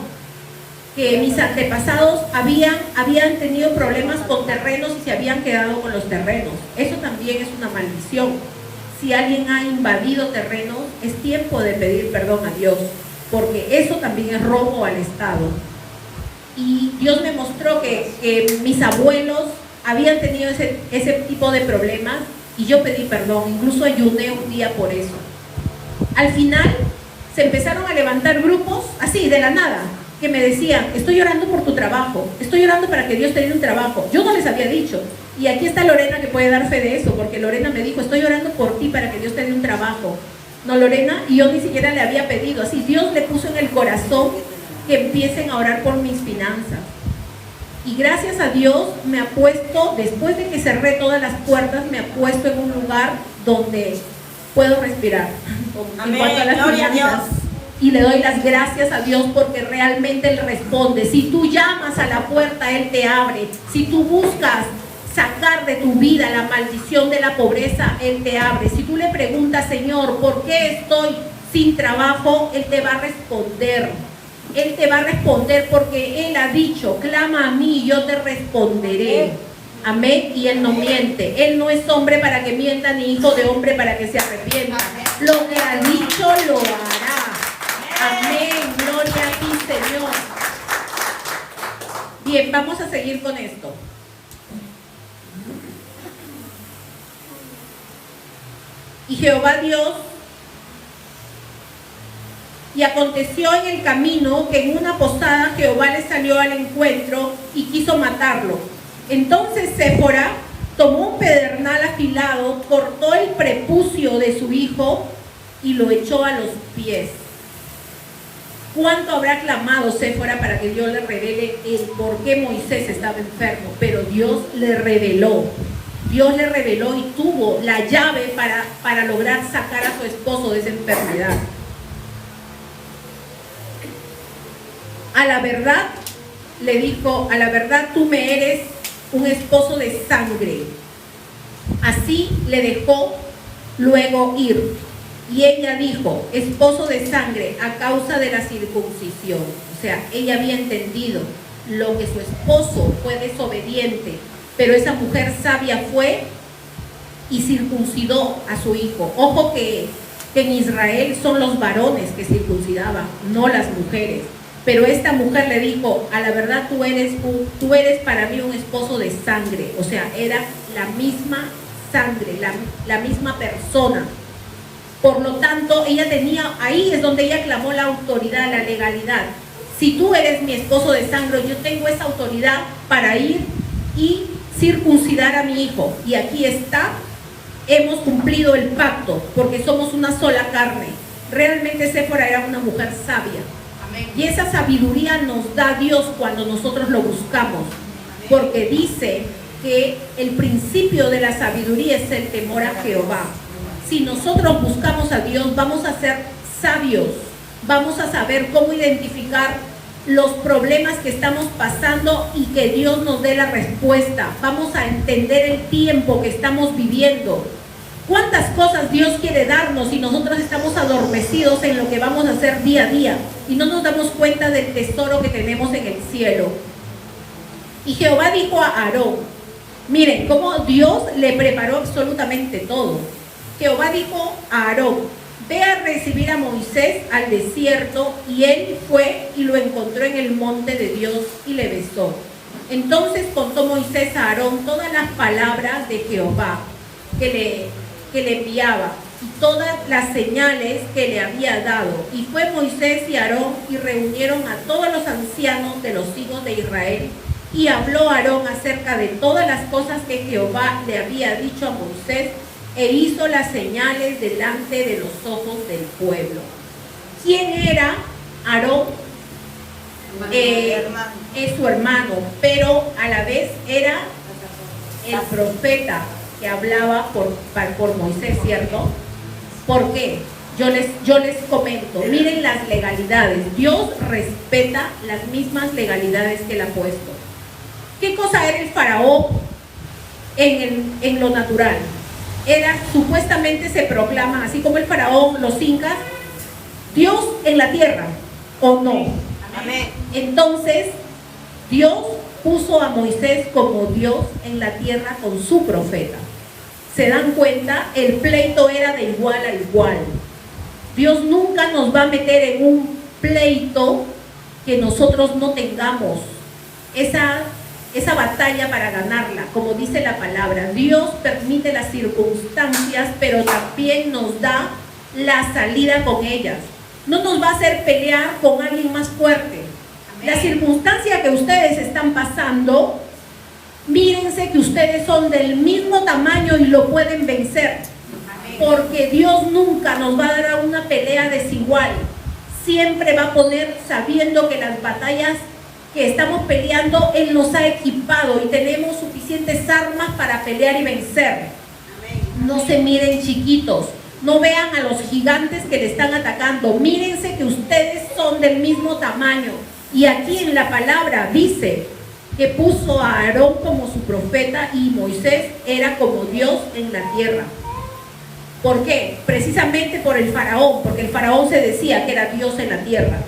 Speaker 1: que mis antepasados habían tenido problemas con terrenos y se habían quedado con los terrenos. Eso también es una maldición. Si alguien ha invadido terrenos, es tiempo de pedir perdón a Dios, porque eso también es robo al Estado. Y Dios me mostró que mis abuelos habían tenido ese tipo de problemas y yo pedí perdón, incluso ayuné un día por eso. Al final se empezaron a levantar grupos, así, de la nada, que me decían, estoy orando por tu trabajo, estoy orando para que Dios te dé un trabajo. Yo no les había dicho, y aquí está Lorena que puede dar fe de eso, porque Lorena me dijo, estoy orando por ti para que Dios te dé un trabajo. No, Lorena, y yo ni siquiera le había pedido, así Dios le puso en el corazón que empiecen a orar por mis finanzas. Y gracias a Dios me ha puesto, después de que cerré todas las puertas, me ha puesto en un lugar donde puedo respirar.
Speaker 2: Amén,
Speaker 1: En cuanto a las
Speaker 2: gloria a Dios.
Speaker 1: finanzas. Y le doy las gracias a Dios porque realmente Él responde. Si tú llamas a la puerta, Él te abre. Si tú buscas sacar de tu vida la maldición de la pobreza, Él te abre. Si tú le preguntas, Señor, ¿por qué estoy sin trabajo? Él te va a responder. Él te va a responder porque Él ha dicho, clama a mí y yo te responderé. Amén. Y Él no miente. Él no es hombre para que mienta, ni hijo de hombre para que se arrepienta. Lo que ha dicho lo hará. Amén. Gloria a ti, Señor. Bien, vamos a seguir con esto. Y Jehová Dios, y aconteció en el camino que en una posada Jehová le salió al encuentro y quiso matarlo. Entonces Séfora tomó un pedernal afilado, cortó el prepucio de su hijo y lo echó a los pies. ¿Cuánto habrá clamado Séfora para que Dios le revele el por qué Moisés estaba enfermo? Pero Dios le reveló. Dios le reveló y tuvo la llave para lograr sacar a su esposo de esa enfermedad. A la verdad, le dijo, a la verdad tú me eres un esposo de sangre. Así le dejó luego ir. Y ella dijo, esposo de sangre a causa de la circuncisión. O sea, ella había entendido lo que su esposo fue desobediente, pero esa mujer sabia fue y circuncidó a su hijo. Ojo que en Israel son los varones que circuncidaban, no las mujeres. Pero esta mujer le dijo, a la verdad tú eres para mí un esposo de sangre. O sea, era la misma sangre, la misma persona. Por lo tanto, ella tenía, ahí es donde ella clamó la autoridad, la legalidad. Si tú eres mi esposo de sangre, yo tengo esa autoridad para ir y circuncidar a mi hijo. Y aquí está, hemos cumplido el pacto, porque somos una sola carne. Realmente Séfora era una mujer sabia. Y esa sabiduría nos da Dios cuando nosotros lo buscamos, porque dice que el principio de la sabiduría es el temor a Jehová. Si nosotros buscamos a Dios, vamos a ser sabios, vamos a saber cómo identificar los problemas que estamos pasando y que Dios nos dé la respuesta. Vamos a entender el tiempo que estamos viviendo. ¿Cuántas cosas Dios quiere darnos y nosotros estamos adormecidos en lo que vamos a hacer día a día? y no nos damos cuenta del tesoro que tenemos en el cielo. Y Jehová dijo a Aarón, miren cómo Dios le preparó absolutamente todo. Jehová dijo a Aarón, ve a recibir a Moisés al desierto, y él fue y lo encontró en el monte de Dios y le besó. Entonces contó Moisés a Aarón todas las palabras de Jehová que le enviaba y todas las señales que le había dado. Y fue Moisés y Aarón y reunieron a todos los ancianos de los hijos de Israel. Y habló Aarón acerca de todas las cosas que Jehová le había dicho a Moisés, e hizo las señales delante de los ojos del pueblo. ¿Quién era Aarón? Es su hermano, pero a la vez era el profeta que hablaba por Moisés, ¿cierto? ¿Por qué? Yo les comento, miren las legalidades. Dios respeta las mismas legalidades que él ha puesto. ¿Qué cosa era el faraón en lo natural? Era, supuestamente se proclama, así como el faraón, los incas, Dios en la tierra, ¿o no?
Speaker 2: Amén.
Speaker 1: Entonces, Dios puso a Moisés como Dios en la tierra con su profeta. ¿Se dan cuenta? El pleito era de igual a igual. Dios nunca nos va a meter en un pleito que nosotros no tengamos esa batalla para ganarla. Como dice la palabra, Dios permite las circunstancias, pero también nos da la salida con ellas. No nos va a hacer pelear con alguien más fuerte. Amén. La circunstancia que ustedes están pasando, mírense que ustedes son del mismo tamaño y lo pueden vencer. Amén. Porque Dios nunca nos va a dar una pelea desigual. Siempre va a poner, sabiendo que las batallas que estamos peleando, Él nos ha equipado y tenemos suficientes armas para pelear y vencer. Amén. No se miren chiquitos, no vean a los gigantes que le están atacando, mírense que ustedes son del mismo tamaño. Y aquí en la palabra dice que puso a Aarón como su profeta y Moisés era como Dios en la tierra. ¿Por qué? Precisamente por el faraón, porque el faraón se decía que era Dios en la tierra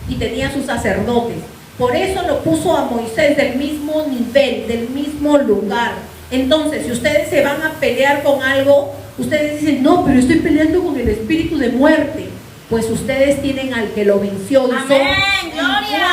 Speaker 1: y tenía sus sacerdotes. Por eso lo puso a Moisés del mismo nivel, del mismo lugar. Entonces, si ustedes se van a pelear con algo, ustedes dicen, no, pero estoy peleando con el espíritu de muerte. Pues ustedes tienen al que lo venció. Y
Speaker 2: amén, gloria.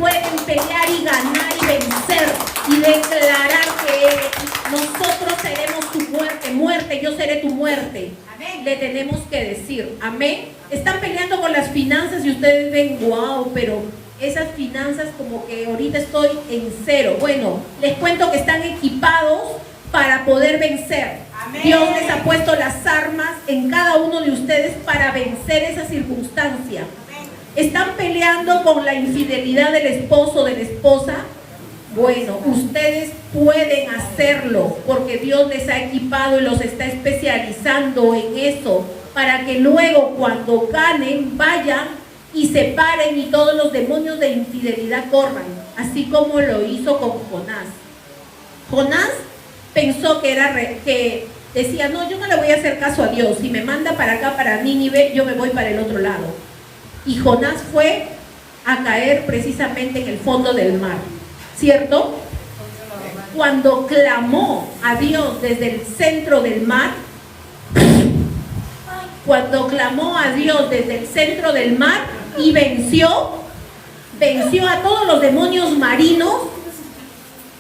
Speaker 1: Pueden pelear y ganar y vencer y declarar que nosotros seremos tu muerte. Muerte, yo seré tu muerte. Amén. Le tenemos que decir, amén. Están peleando con las finanzas y ustedes ven, wow, pero esas finanzas como que ahorita estoy en cero. Bueno, les cuento que están equipados para poder vencer. Amén. Dios les ha puesto las armas en cada uno de ustedes para vencer esa circunstancia. Amén. Están peleando con la infidelidad del esposo o de la esposa. Bueno, ustedes pueden hacerlo porque Dios les ha equipado y los está especializando en eso para que luego cuando ganen vayan y se paren y todos los demonios de infidelidad corran, así como lo hizo con Jonás. Jonás pensó que decía, no, yo no le voy a hacer caso a Dios, si me manda para acá, para Nínive, yo me voy para el otro lado. Y Jonás fue a caer precisamente en el fondo del mar, ¿cierto? Cuando clamó a Dios desde el centro del mar, y venció a todos los demonios marinos.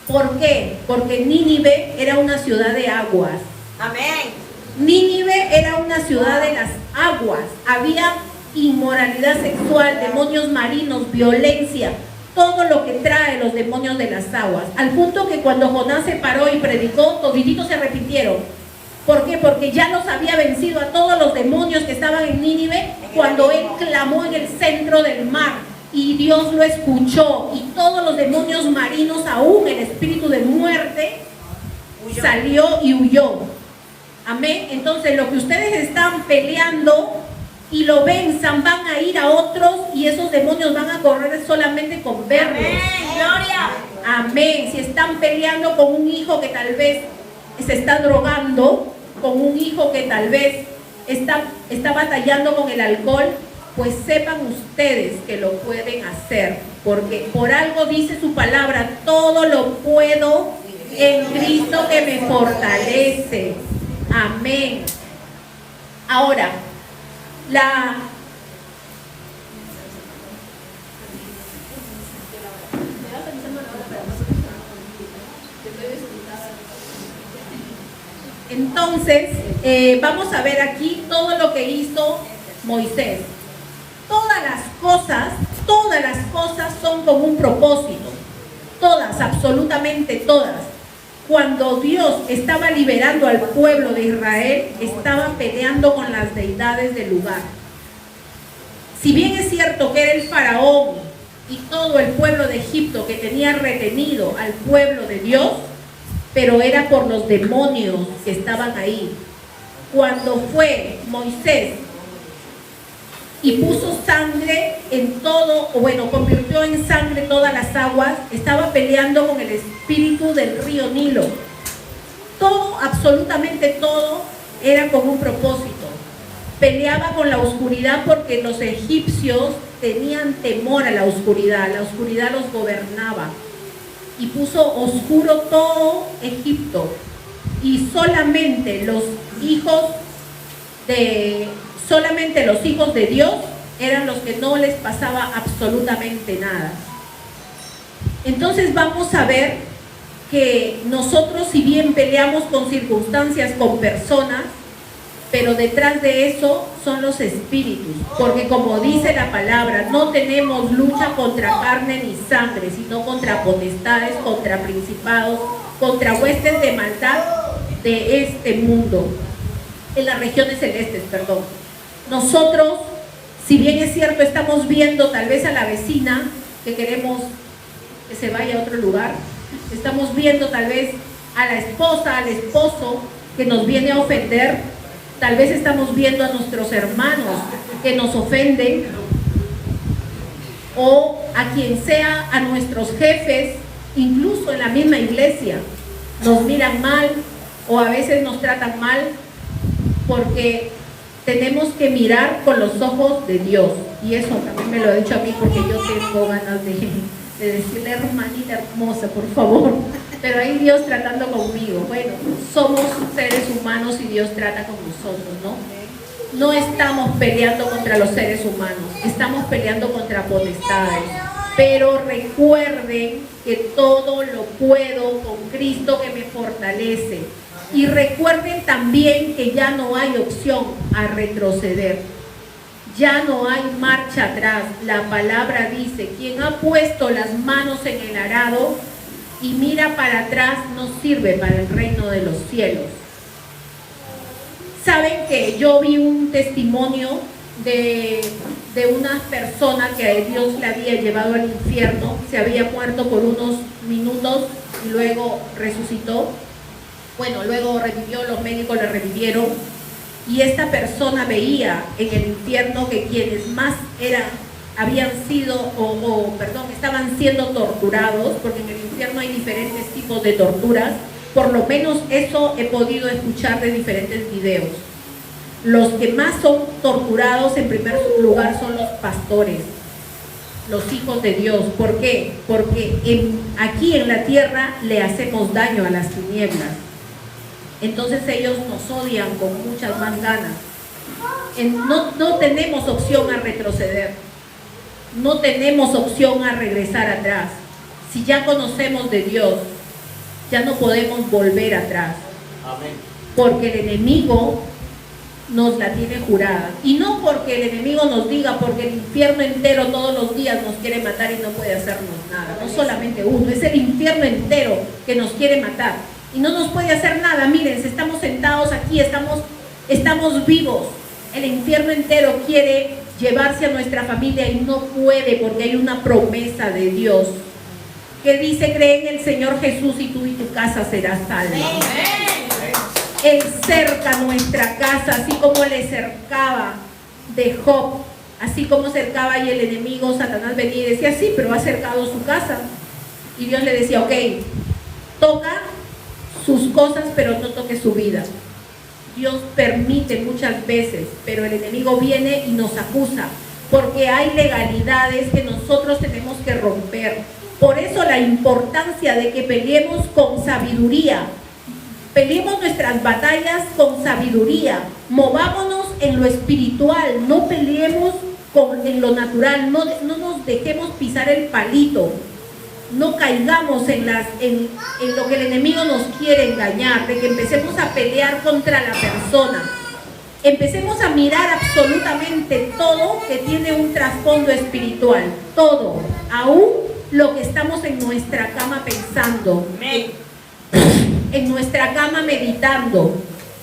Speaker 1: ¿Por qué? Porque Nínive era una ciudad de aguas.
Speaker 2: Amén.
Speaker 1: Nínive era una ciudad de las aguas. Había inmoralidad sexual, demonios marinos, violencia, todo lo que trae los demonios de las aguas. Al punto que cuando Jonás se paró y predicó, todititos se arrepintieron. ¿Por qué? Porque ya los había vencido a todos los demonios que estaban en Nínive cuando él clamó en el centro del mar y Dios lo escuchó y todos los demonios marinos, aún el espíritu de muerte, salió y huyó. Amén. Entonces lo que ustedes están peleando y lo venzan, van a ir a otros y esos demonios van a correr solamente con verlos.
Speaker 2: Amén. Gloria.
Speaker 1: Amén. Si están peleando con un hijo que tal vez se está drogando, con un hijo que tal vez está batallando con el alcohol, pues sepan ustedes que lo pueden hacer, porque por algo dice su palabra, todo lo puedo en Cristo que me fortalece. Amén. Ahora, entonces, vamos a ver aquí todo lo que hizo Moisés. Todas las cosas son con un propósito. Todas, absolutamente todas. Cuando Dios estaba liberando al pueblo de Israel, estaba peleando con las deidades del lugar. Si bien es cierto que era el faraón y todo el pueblo de Egipto que tenía retenido al pueblo de Dios, pero era por los demonios que estaban ahí. Cuando fue Moisés y puso sangre en todo, o bueno, convirtió en sangre todas las aguas, estaba peleando con el espíritu del río Nilo. Todo, absolutamente todo, era con un propósito. Peleaba con la oscuridad porque los egipcios tenían temor a la oscuridad los gobernaba. Y puso oscuro todo Egipto. Y solamente los hijos de Dios eran los que no les pasaba absolutamente nada. Entonces vamos a ver que nosotros, si bien peleamos con circunstancias, con personas, pero detrás de eso son los espíritus, porque como dice la palabra, no tenemos lucha contra carne ni sangre, sino contra potestades, contra principados, contra huestes de maldad de este mundo, en las regiones celestes, perdón. Nosotros, si bien es cierto, estamos viendo tal vez a la vecina que queremos que se vaya a otro lugar, estamos viendo tal vez a la esposa, al esposo que nos viene a ofender, tal vez estamos viendo a nuestros hermanos que nos ofenden, o a quien sea, a nuestros jefes, incluso en la misma iglesia, nos miran mal o a veces nos tratan mal, porque tenemos que mirar con los ojos de Dios. Y eso también me lo ha dicho a mí, porque yo tengo ganas de decirle, hermanita hermosa, por favor, pero ahí Dios tratando conmigo. Bueno, somos seres humanos y Dios trata con nosotros, ¿no? No estamos peleando contra los seres humanos, estamos peleando contra potestades. Pero recuerden que todo lo puedo con Cristo que me fortalece. Y recuerden también que ya no hay opción a retroceder. Ya no hay marcha atrás. La palabra dice, quien ha puesto las manos en el arado y mira para atrás no sirve para el reino de los cielos. Saben que yo vi un testimonio de una persona que a Dios le había llevado al infierno, se había muerto por unos minutos y luego resucitó. Bueno, luego revivió, los médicos le revivieron, y esta persona veía en el infierno que quienes más estaban siendo torturados, porque en el infierno hay diferentes tipos de torturas, por lo menos eso he podido escuchar de diferentes videos. Los que más son torturados en primer lugar son los pastores, los hijos de Dios. ¿Por qué? Porque aquí en la tierra le hacemos daño a las tinieblas. Entonces ellos nos odian con muchas más ganas. No tenemos opción a retroceder. No tenemos opción a regresar atrás. Si ya conocemos de Dios, ya no podemos volver atrás.
Speaker 3: Amén. Porque
Speaker 1: el enemigo nos la tiene jurada. Y no porque el enemigo nos diga, porque el infierno entero todos los días nos quiere matar y no puede hacernos nada. No solamente uno, es el infierno entero que nos quiere matar. Y no nos puede hacer nada. Miren, si estamos sentados aquí, estamos vivos. El infierno entero quiere llevarse a nuestra familia y no puede, porque hay una promesa de Dios que dice, cree en el Señor Jesús y tú y tu casa serás salva. Él cerca nuestra casa, así como le cercaba de Job, así como cercaba y el enemigo, Satanás venía y decía, sí, pero ha cercado su casa. Y Dios le decía, ok, toca sus cosas, pero no toque su vida. Dios permite muchas veces, pero el enemigo viene y nos acusa. porque hay legalidades que nosotros tenemos que romper. Por eso la importancia de que peleemos con sabiduría. Peleemos nuestras batallas con sabiduría. Movámonos en lo espiritual, no peleemos en lo natural, no nos dejemos pisar el palito. No caigamos en lo que el enemigo nos quiere engañar, de que empecemos a pelear contra la persona. Empecemos a mirar absolutamente todo que tiene un trasfondo espiritual, todo, aún lo que estamos en nuestra cama pensando, en nuestra cama meditando,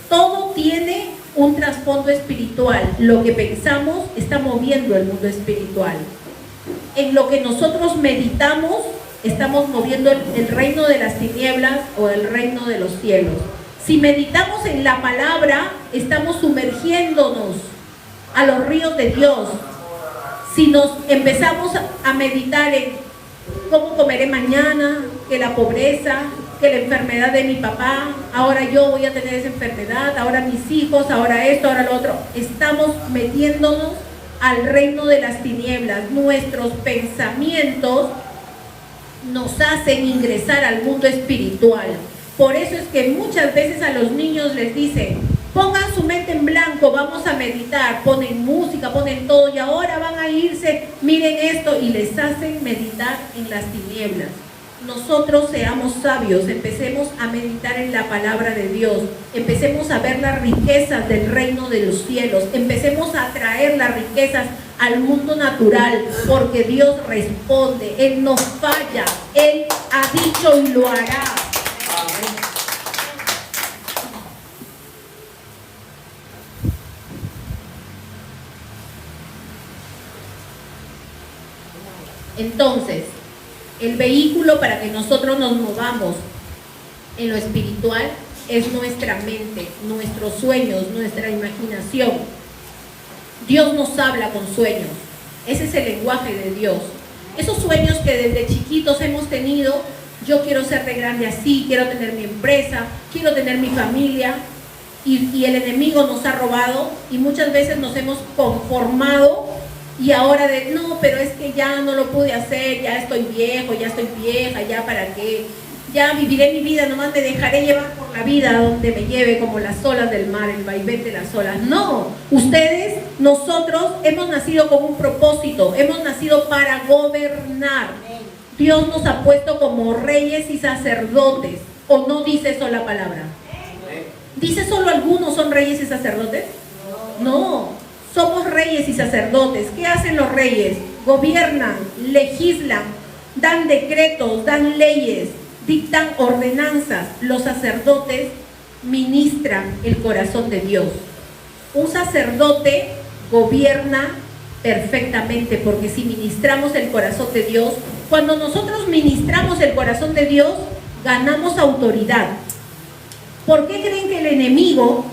Speaker 1: todo tiene un trasfondo espiritual. Lo que pensamos está moviendo el mundo espiritual. En lo que nosotros meditamos, estamos moviendo el reino de las tinieblas o el reino de los cielos. Si meditamos en la palabra, estamos sumergiéndonos a los ríos de Dios. Si nos empezamos a meditar en cómo comeré mañana, que la pobreza, que la enfermedad de mi papá, ahora yo voy a tener esa enfermedad, ahora mis hijos, ahora esto, ahora lo otro, estamos metiéndonos al reino de las tinieblas. Nuestros pensamientos nos hacen ingresar al mundo espiritual. Por eso es que muchas veces a los niños les dicen, pongan su mente en blanco, vamos a meditar, ponen música, ponen todo y ahora van a irse, miren esto, y les hacen meditar en las tinieblas. Nosotros seamos sabios, empecemos a meditar en la palabra de Dios, empecemos a ver las riquezas del reino de los cielos, empecemos a traer las riquezas al mundo natural, porque Dios responde, Él no falla, Él ha dicho y lo hará. Entonces, el vehículo para que nosotros nos movamos en lo espiritual es nuestra mente, nuestros sueños, nuestra imaginación. Dios nos habla con sueños. Ese es el lenguaje de Dios. Esos sueños que desde chiquitos hemos tenido, yo quiero ser de grande así, quiero tener mi empresa, quiero tener mi familia, y el enemigo nos ha robado y muchas veces nos hemos conformado. Y ahora no, pero es que ya no lo pude hacer, ya estoy viejo, ya estoy vieja, ya para qué, ya viviré mi vida, nomás me dejaré llevar por la vida donde me lleve como las olas del mar, el vaivén de las olas. No, ustedes, nosotros hemos nacido con un propósito, hemos nacido para gobernar. Dios nos ha puesto como reyes y sacerdotes, ¿o no dice eso la palabra? ¿Dice solo algunos son reyes y sacerdotes? No. Somos reyes y sacerdotes. ¿Qué hacen los reyes? Gobiernan, legislan, dan decretos, dan leyes, dictan ordenanzas. Los sacerdotes ministran el corazón de Dios. Un sacerdote gobierna perfectamente, porque si ministramos el corazón de Dios, cuando nosotros ministramos el corazón de Dios, ganamos autoridad. ¿Por qué creen que el enemigo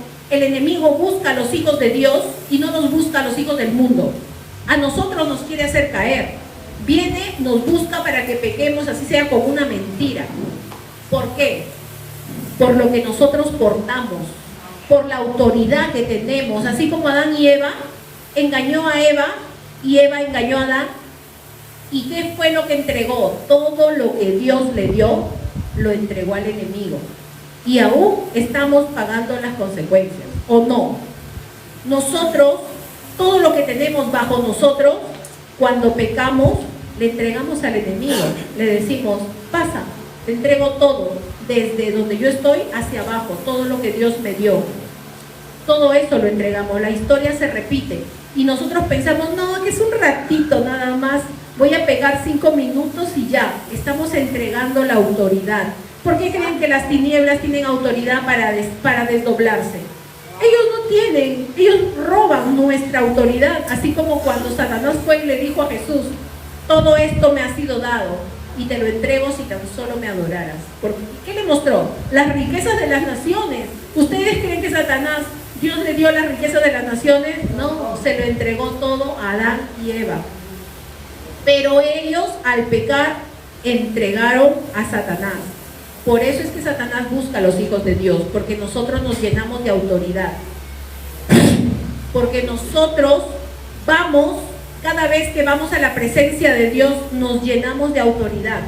Speaker 1: busca a los hijos de Dios y no nos busca a los hijos del mundo? A nosotros nos quiere hacer caer. Viene, nos busca para que pequemos, así sea con una mentira. ¿Por qué? Por lo que nosotros portamos, por la autoridad que tenemos. Así como Adán y Eva engañó a Eva y Eva engañó a Adán. ¿Y qué fue lo que entregó? Todo lo que Dios le dio, lo entregó al enemigo. Y aún estamos pagando las consecuencias, ¿o no? Nosotros, todo lo que tenemos bajo nosotros, cuando pecamos, le entregamos al enemigo. Le decimos, pasa, te entrego todo, desde donde yo estoy hacia abajo, todo lo que Dios me dio. Todo eso lo entregamos, la historia se repite. Y nosotros pensamos, no, que es un ratito nada más, voy a pegar 5 minutos y ya, estamos entregando la autoridad. ¿Por qué creen que las tinieblas tienen autoridad para desdoblarse? Ellos no tienen, ellos roban nuestra autoridad, así como cuando Satanás fue y le dijo a Jesús, todo esto me ha sido dado y te lo entrego si tan solo me adoraras. Porque, ¿qué le mostró? Las riquezas de las naciones. ¿Ustedes creen que Satanás, Dios le dio las riquezas de las naciones? No, se lo entregó todo a Adán y Eva. Pero ellos al pecar entregaron a Satanás. Por eso es que Satanás busca a los hijos de Dios, porque nosotros nos llenamos de autoridad. Porque nosotros vamos cada vez que vamos a la presencia de Dios nos llenamos de autoridad.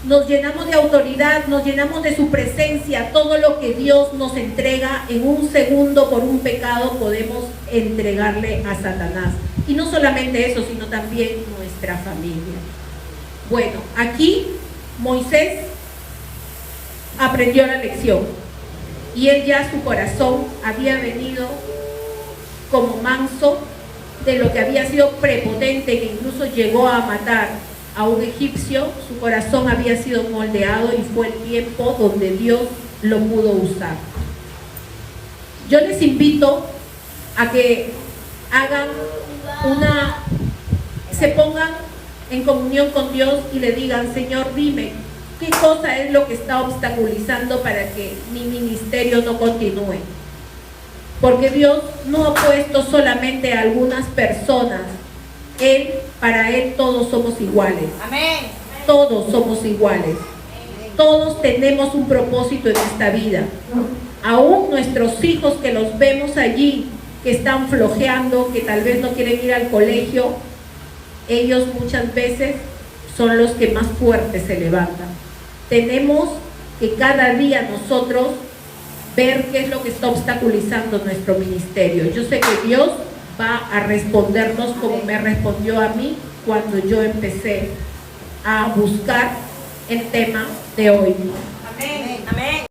Speaker 1: Nos llenamos de autoridad, nos llenamos de su presencia. Todo lo que Dios nos entrega en un segundo por un pecado podemos entregarle a Satanás. Y no solamente eso, sino también nuestra familia. Bueno, aquí Moisés aprendió la lección. Y él ya su corazón había venido como manso de lo que había sido prepotente, que incluso llegó a matar a un egipcio. Su corazón había sido moldeado y fue el tiempo donde Dios lo pudo usar. Yo les invito a que hagan se pongan en comunión con Dios y le digan: Señor, dime, ¿qué cosa es lo que está obstaculizando para que mi ministerio no continúe? Porque Dios no ha puesto solamente a algunas personas. Para Él todos somos iguales.
Speaker 2: Amén.
Speaker 1: Todos somos iguales. Todos tenemos un propósito en esta vida. Aún nuestros hijos que los vemos allí, que están flojeando, que tal vez no quieren ir al colegio, ellos muchas veces son los que más fuertes se levantan. Tenemos que cada día nosotros ver qué es lo que está obstaculizando nuestro ministerio. Yo sé que Dios va a respondernos como me respondió a mí cuando yo empecé a buscar el tema de hoy.
Speaker 2: Amén. Amén.